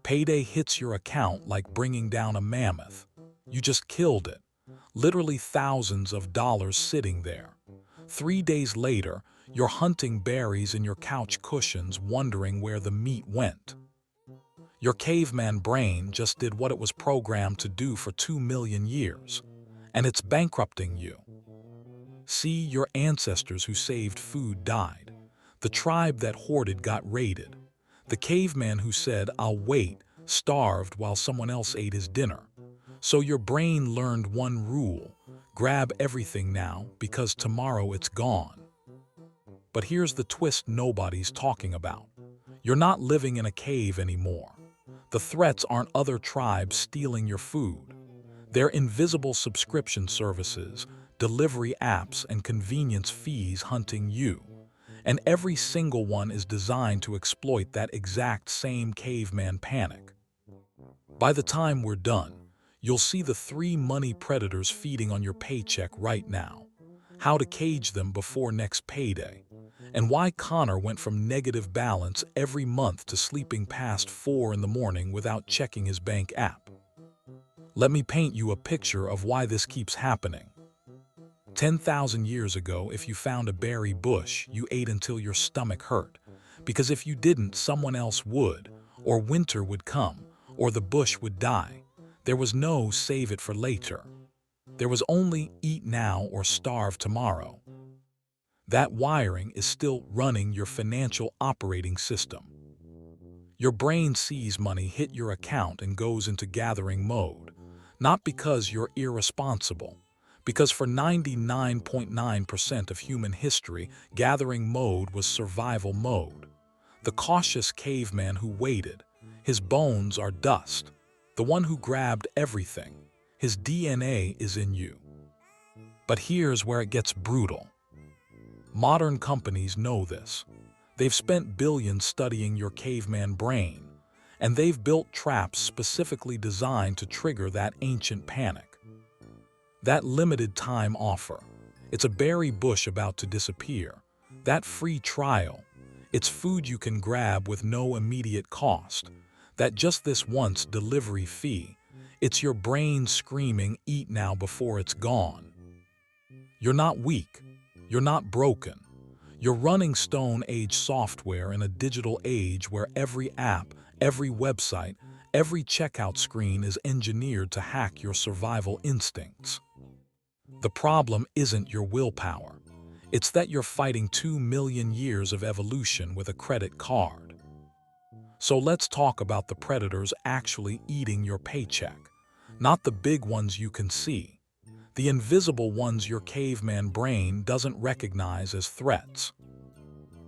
Payday hits your account like bringing down a mammoth. You just killed it. Literally thousands of dollars sitting there. 3 days later, you're hunting berries in your couch cushions, wondering where the meat went. Your caveman brain just did what it was programmed to do for 2 million years, and it's bankrupting you. See, your ancestors who saved food died. The tribe that hoarded got raided. The caveman who said, "I'll wait," starved while someone else ate his dinner. So your brain learned one rule: grab everything now because tomorrow it's gone. But here's the twist nobody's talking about. You're not living in a cave anymore. The threats aren't other tribes stealing your food. They're invisible subscription services, delivery apps, and convenience fees hunting you. And every single one is designed to exploit that exact same caveman panic. By the time we're done, you'll see the 3 money predators feeding on your paycheck right now, how to cage them before next payday, and why Connor went from negative balance every month to sleeping past 4 in the morning without checking his bank app. Let me paint you a picture of why this keeps happening. 10,000 years ago, if you found a berry bush, you ate until your stomach hurt. Because if you didn't, someone else would, or winter would come, or the bush would die. There was no save it for later. There was only eat now or starve tomorrow. That wiring is still running your financial operating system. Your brain sees money hit your account and goes into gathering mode, not because you're irresponsible, because for 99.9% of human history, gathering mode was survival mode. The cautious caveman who waited, his bones are dust. The one who grabbed everything, his DNA is in you. But here's where it gets brutal. Modern companies know this. They've spent billions studying your caveman brain, and they've built traps specifically designed to trigger that ancient panic. That limited time offer, it's a berry bush about to disappear. That free trial, it's food you can grab with no immediate cost. That just this once delivery fee, it's your brain screaming, "Eat now before it's gone." You're not weak. You're not broken. You're running Stone Age software in a digital age where every app, every website, every checkout screen is engineered to hack your survival instincts. The problem isn't your willpower. It's that you're fighting 2 million years of evolution with a credit card. So let's talk about the predators actually eating your paycheck. Not the big ones you can see. The invisible ones your caveman brain doesn't recognize as threats.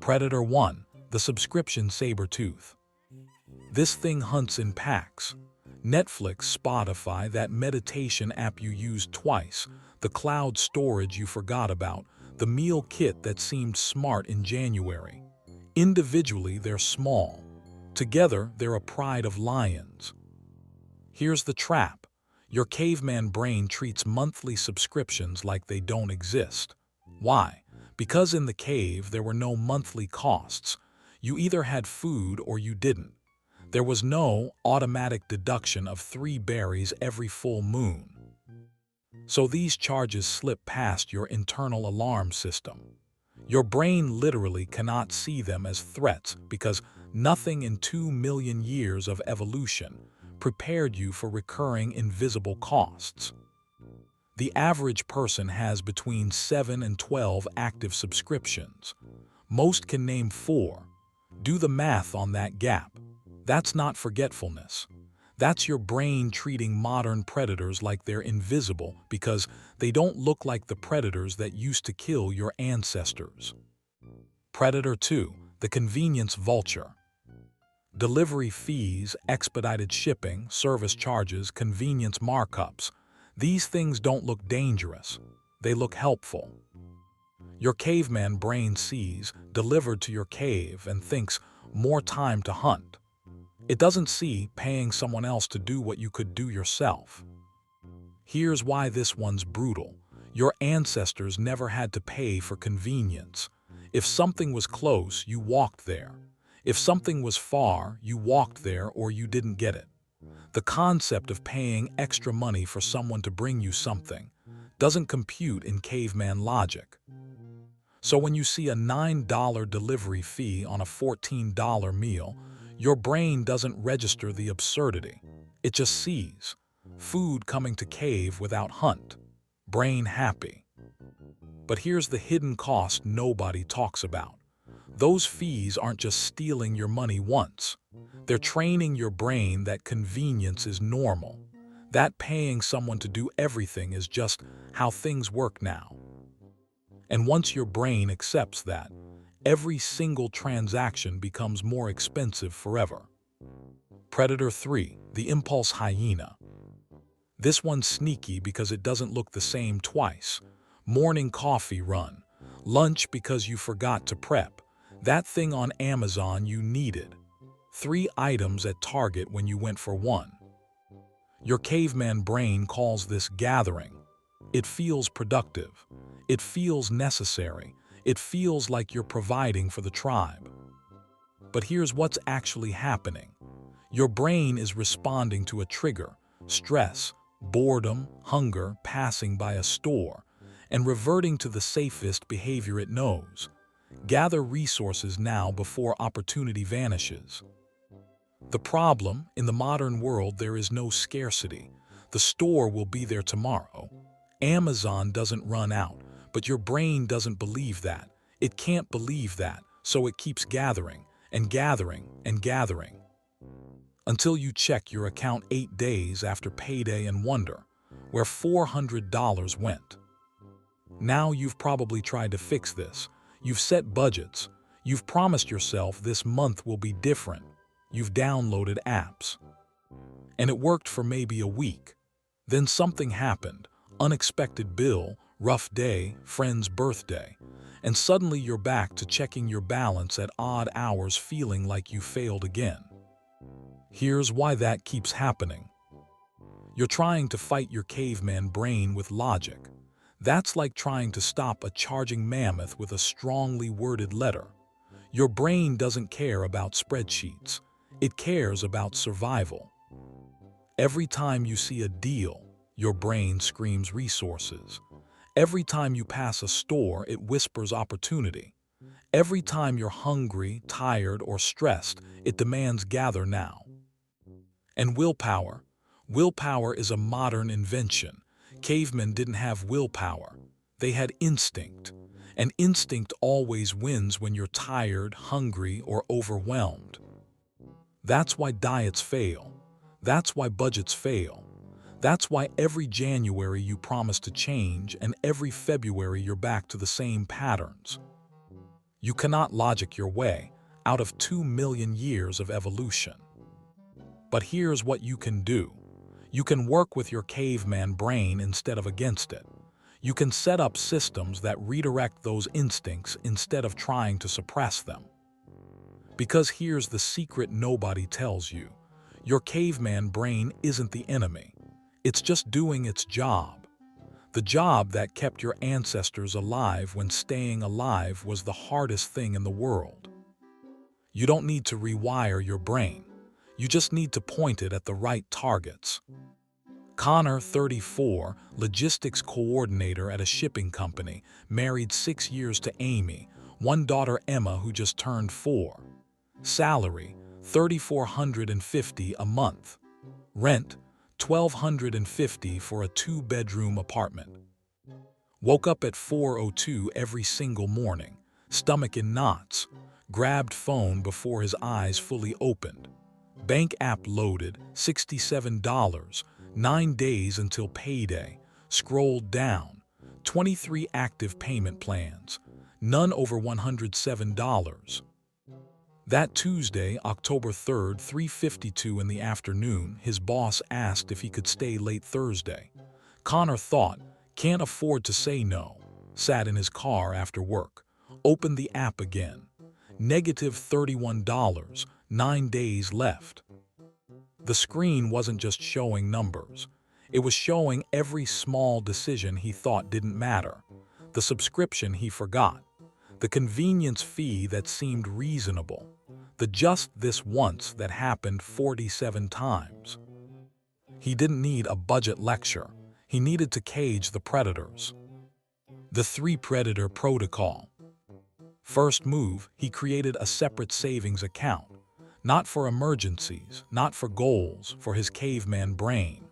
Predator 1, the subscription saber-tooth. This thing hunts in packs. Netflix, Spotify, that meditation app you used twice, the cloud storage you forgot about, the meal kit that seemed smart in January. Individually, they're small. Together, they're a pride of lions. Here's the trap. Your caveman brain treats monthly subscriptions like they don't exist. Why? Because in the cave, there were no monthly costs. You either had food or you didn't. There was no automatic deduction of 3 berries every full moon. So these charges slip past your internal alarm system. Your brain literally cannot see them as threats because nothing in 2 million years of evolution prepared you for recurring invisible costs. The average person has between 7 and 12 active subscriptions. Most can name 4. Do the math on that gap. That's not forgetfulness. That's your brain treating modern predators like they're invisible because they don't look like the predators that used to kill your ancestors. Predator 2, the convenience vulture. Delivery fees, expedited shipping, service charges, convenience markups. These things don't look dangerous. They look helpful. Your caveman brain sees, delivered to your cave, and thinks, more time to hunt. It doesn't see paying someone else to do what you could do yourself. Here's why this one's brutal. Your ancestors never had to pay for convenience. If something was close, you walked there. If something was far, you walked there or you didn't get it. The concept of paying extra money for someone to bring you something doesn't compute in caveman logic. So when you see a $9 delivery fee on a $14 meal, your brain doesn't register the absurdity. It just sees food coming to cave without hunt. Brain happy. But here's the hidden cost nobody talks about. Those fees aren't just stealing your money once. They're training your brain that convenience is normal, that paying someone to do everything is just how things work now. And once your brain accepts that, every single transaction becomes more expensive forever. Predator 3, the impulse hyena. This one's sneaky because it doesn't look the same twice. Morning coffee run, lunch because you forgot to prep, that thing on Amazon you needed, 3 items at Target when you went for one. Your caveman brain calls this gathering. It feels productive. It feels necessary. It feels like you're providing for the tribe. But here's what's actually happening. Your brain is responding to a trigger, stress, boredom, hunger, passing by a store, and reverting to the safest behavior it knows. Gather resources now before opportunity vanishes. The problem, in the modern world, there is no scarcity. The store will be there tomorrow. Amazon doesn't run out, but your brain doesn't believe that. It can't believe that, so it keeps gathering and gathering and gathering. Until you check your account 8 days after payday and wonder where $400 went. Now you've probably tried to fix this. You've set budgets. You've promised yourself this month will be different. You've downloaded apps. And it worked for maybe a week. Then something happened. Unexpected bill, rough day, friend's birthday. And suddenly you're back to checking your balance at odd hours, feeling like you failed again. Here's why that keeps happening. You're trying to fight your caveman brain with logic. That's like trying to stop a charging mammoth with a strongly worded letter. Your brain doesn't care about spreadsheets. It cares about survival. Every time you see a deal, your brain screams resources. Every time you pass a store, it whispers opportunity. Every time you're hungry, tired, or stressed, it demands gather now. And willpower. Willpower is a modern invention. Cavemen didn't have willpower. They had instinct. And instinct always wins when you're tired, hungry, or overwhelmed. That's why diets fail. That's why budgets fail. That's why every January you promise to change and every February you're back to the same patterns. You cannot logic your way out of 2 million years of evolution. But here's what you can do. You can work with your caveman brain instead of against it. You can set up systems that redirect those instincts instead of trying to suppress them. Because here's the secret nobody tells you. Your caveman brain isn't the enemy. It's just doing its job. The job that kept your ancestors alive when staying alive was the hardest thing in the world. You don't need to rewire your brain. You just need to point it at the right targets. Connor, 34, logistics coordinator at a shipping company, married 6 years to Amy, one daughter Emma who just turned 4. Salary, $3,450 a month. Rent, $1,250 for a 2-bedroom apartment. Woke up at 4:02 every single morning, stomach in knots, grabbed phone before his eyes fully opened. Bank app loaded, $67, 9 days until payday. Scrolled down, 23 active payment plans, none over $107. That Tuesday, October 3rd, 3:52 in the afternoon, his boss asked if he could stay late Thursday. Connor thought, can't afford to say no, sat in his car after work, opened the app again. Negative $31, 9 days left. The screen wasn't just showing numbers. It was showing every small decision he thought didn't matter, the subscription he forgot, the convenience fee that seemed reasonable, The just this once that happened 47 times. He didn't need a budget lecture. He needed to cage the predators. The three-predator protocol. First move, he created a separate savings account. Not for emergencies, not for goals, for his caveman brain.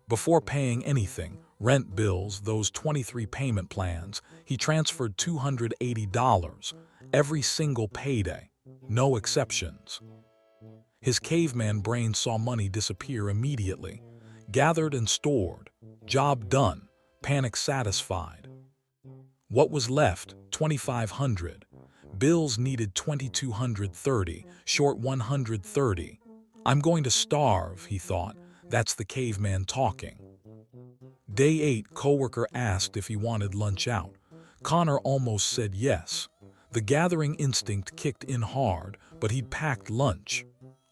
Before paying anything, rent bills, those 23 payment plans, he transferred $280 every single payday, no exceptions. His caveman brain saw money disappear immediately, gathered and stored, job done, panic satisfied. What was left? $2,500. Bills needed $2,230, short $130. I'm going to starve, he thought. That's the caveman talking. Day 8, coworker asked if he wanted lunch out. Connor almost said yes. The gathering instinct kicked in hard, but he'd packed lunch.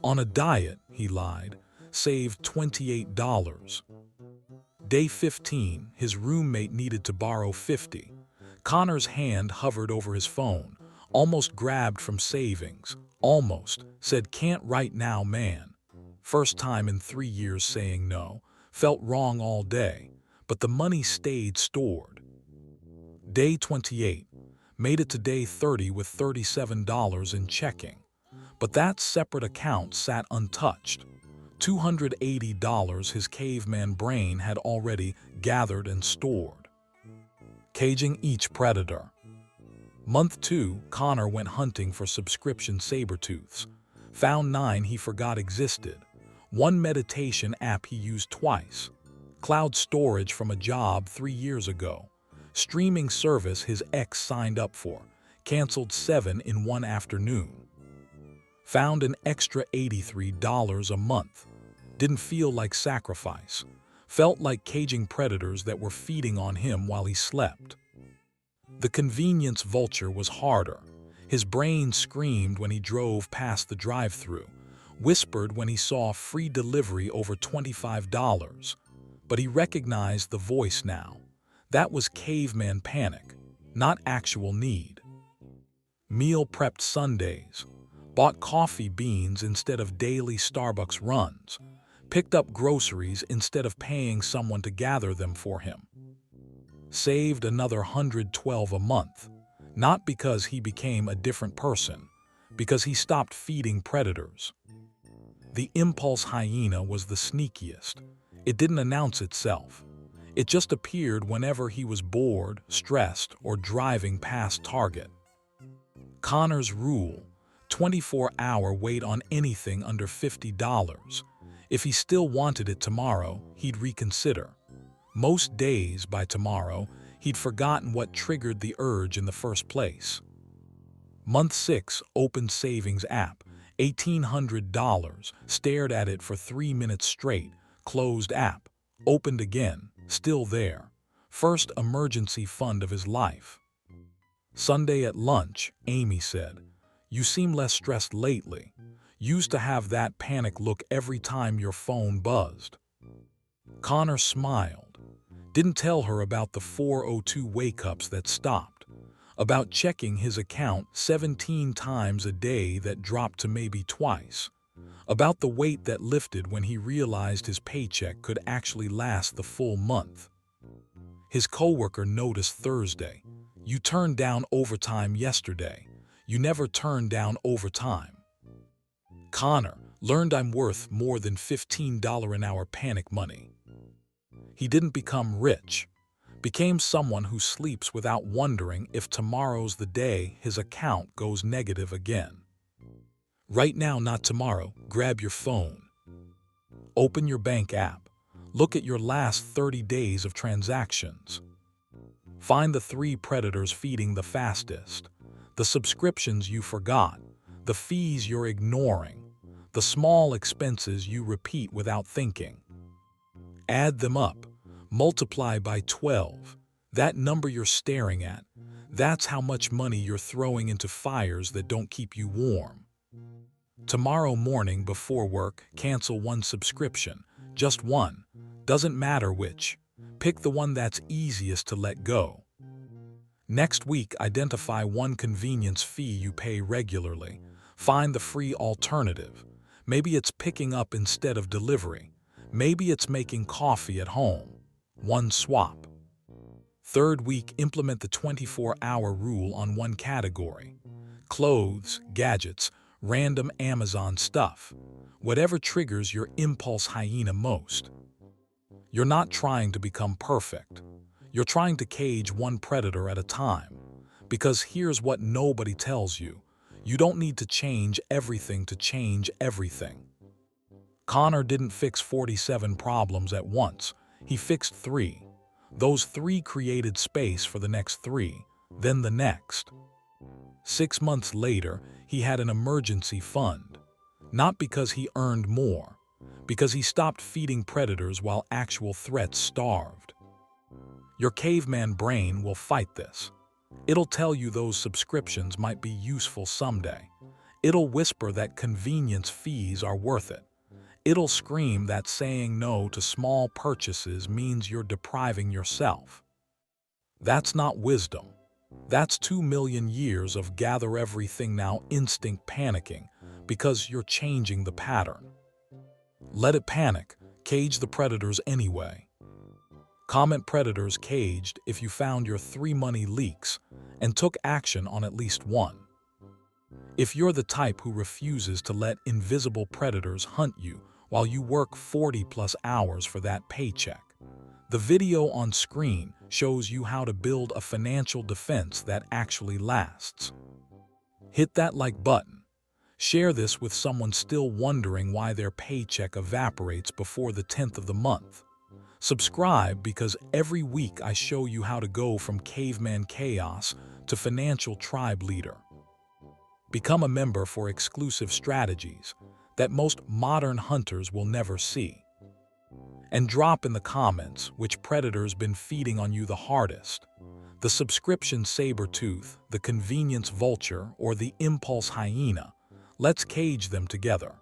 On a diet, he lied, saved $28. Day 15, his roommate needed to borrow $50. Connor's hand hovered over his phone, almost grabbed from savings, almost, said can't right now, man. First time in 3 years saying no, felt wrong all day, but the money stayed stored. Day 28, made it to day 30 with $37 in checking, but that separate account sat untouched. $280 his caveman brain had already gathered and stored. Caging each predator. Month 2, Connor went hunting for subscription saber-tooths. Found 9 he forgot existed. One meditation app he used twice. Cloud storage from a job 3 years ago. Streaming service his ex signed up for. Canceled 7 in one afternoon. Found an extra $83 a month. Didn't feel like sacrifice. Felt like caging predators that were feeding on him while he slept. The convenience vulture was harder. His brain screamed when he drove past the drive-thru, whispered when he saw free delivery over $25. But he recognized the voice now. That was caveman panic, not actual need. Meal prepped Sundays. Bought coffee beans instead of daily Starbucks runs. Picked up groceries instead of paying someone to gather them for him. Saved another $112 a month, not because he became a different person, because he stopped feeding predators. The impulse hyena was the sneakiest. It didn't announce itself. It just appeared whenever he was bored, stressed, or driving past Target. Connor's rule: 24-hour wait on anything under $50. If he still wanted it tomorrow, he'd reconsider. Most days, by tomorrow, he'd forgotten what triggered the urge in the first place. Month 6, opened savings app, $1,800, stared at it for 3 minutes straight, closed app, opened again, still there. First emergency fund of his life. Sunday at lunch, Amy said, "You seem less stressed lately. Used to have that panic look every time your phone buzzed." Connor smiled. Didn't tell her about the 4:02 wake-ups that stopped, about checking his account 17 times a day that dropped to maybe twice, about the weight that lifted when he realized his paycheck could actually last the full month. His coworker noticed Thursday, "You turned down overtime yesterday. You never turned down overtime." Connor learned I'm worth more than $15 an hour panic money. He didn't become rich, became someone who sleeps without wondering if tomorrow's the day his account goes negative again. Right now, not tomorrow. Grab your phone. Open your bank app. Look at your last 30 days of transactions. Find the 3 predators feeding the fastest, the subscriptions you forgot, the fees you're ignoring, the small expenses you repeat without thinking. Add them up, multiply by 12. That number you're staring at, that's how much money you're throwing into fires that don't keep you warm. Tomorrow morning before work, cancel one subscription, just one. Doesn't matter which. Pick the one that's easiest to let go. Next week, identify one convenience fee you pay regularly. Find the free alternative. Maybe it's picking up instead of delivery. Maybe it's making coffee at home. One swap. Third week, implement the 24-hour rule on one category. Clothes, gadgets, random Amazon stuff. Whatever triggers your impulse hyena most. You're not trying to become perfect. You're trying to cage one predator at a time. Because here's what nobody tells you. You don't need to change everything to change everything. Connor didn't fix 47 problems at once. He fixed 3. Those 3 created space for the next 3, then the next. 6 months later, he had an emergency fund. Not because he earned more, because he stopped feeding predators while actual threats starved. Your caveman brain will fight this. It'll tell you those subscriptions might be useful someday. It'll whisper that convenience fees are worth it. It'll scream that saying no to small purchases means you're depriving yourself. That's not wisdom. That's 2 million years of gather everything now instinct panicking because you're changing the pattern. Let it panic. Cage the predators anyway. Comment predators caged if you found your 3 money leaks and took action on at least one. If you're the type who refuses to let invisible predators hunt you while you work 40+ hours for that paycheck, the video on screen shows you how to build a financial defense that actually lasts. Hit that like button. Share this with someone still wondering why their paycheck evaporates before the 10th of the month. Subscribe because every week I show you how to go from caveman chaos to financial tribe leader. Become a member for exclusive strategies that most modern hunters will never see. And drop in the comments which predator's been feeding on you the hardest. The subscription saber-tooth, the convenience vulture, or the impulse hyena. Let's cage them together.